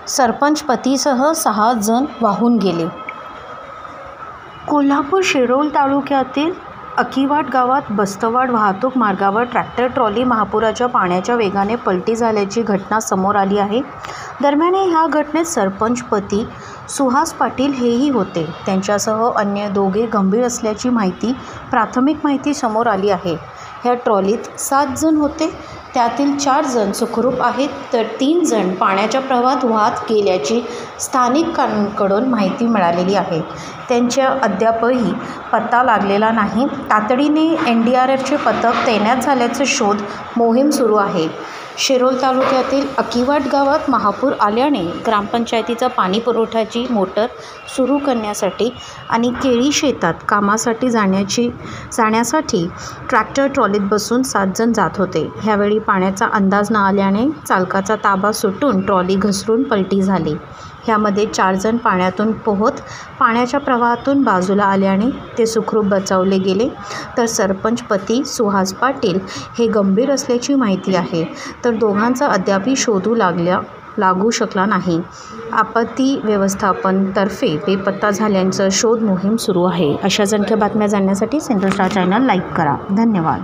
सरपंच पतीसह 6 जण वाहून गेले. कोल्हापूर शिरोळ तालुक्यातील अकिवाट गावात बस्तवाड वाहतूक मार्गावर ट्रॅक्टर ट्रॉली महापुराच्या पाण्याच्या वेगाने पलटी झाल्याची घटना समोर आली आहे. दरम्यान ह्या घटनेत सरपंच पती सुहास पाटील हेही होते. त्यांच्यासह अन्य 2 गंभीर असल्याची प्राथमिक माहिती समोर आली आहे. ह्या ट्रॉलीत 7 जण होते. त्यातील 4 जण सुखरूप आहेत, तर 3 जण पाण्याच्या प्रवाहात वाहत गेल्याची स्थानिकांकडून माहिती मिळालेली आहे. त्यांच्या अद्यापही पत्ता लागलेला नाही. तातडीने NDRFचे पथक तैनात झाल्याचे शोध मोहीम सुरू आहे. शिरोळ तालुक्यातील अकिवाट गावात महापूर आल्याने ग्रामपंचायतीचा पाणी पुरवठ्याची मोटर सुरू करण्यासाठी आणि केळी शेतात कामासाठी जाण्यासाठी ट्रॅक्टर ट्रॉलीत बसून 7 जण जात होते. ह्यावेळी पाण्याचा अंदाज न आल्याने चालकाचा ताबा सुटून ट्रॉली घसरून पलटी झाली. ह्यामध्ये 4 जण पाण्यातून पोहत पाण्याच्या प्रवाहातून बाजूला आल्याने ते सुखरूप बचावले गेले, तर सरपंच पती सुहास पाटील हे गंभीर असल्याची माहिती आहे. तर दोघांचा अद्यापही शोधू लागू शकला नाही. आपत्ती व्यवस्थापन तर्फे बेपत्ता झाल्यांचं शोध मोहीम सुरू आहे. अशाच आणखी बातम्या जाणण्यासाठी सेंट्रल स्टार चॅनल लाईक करा. धन्यवाद.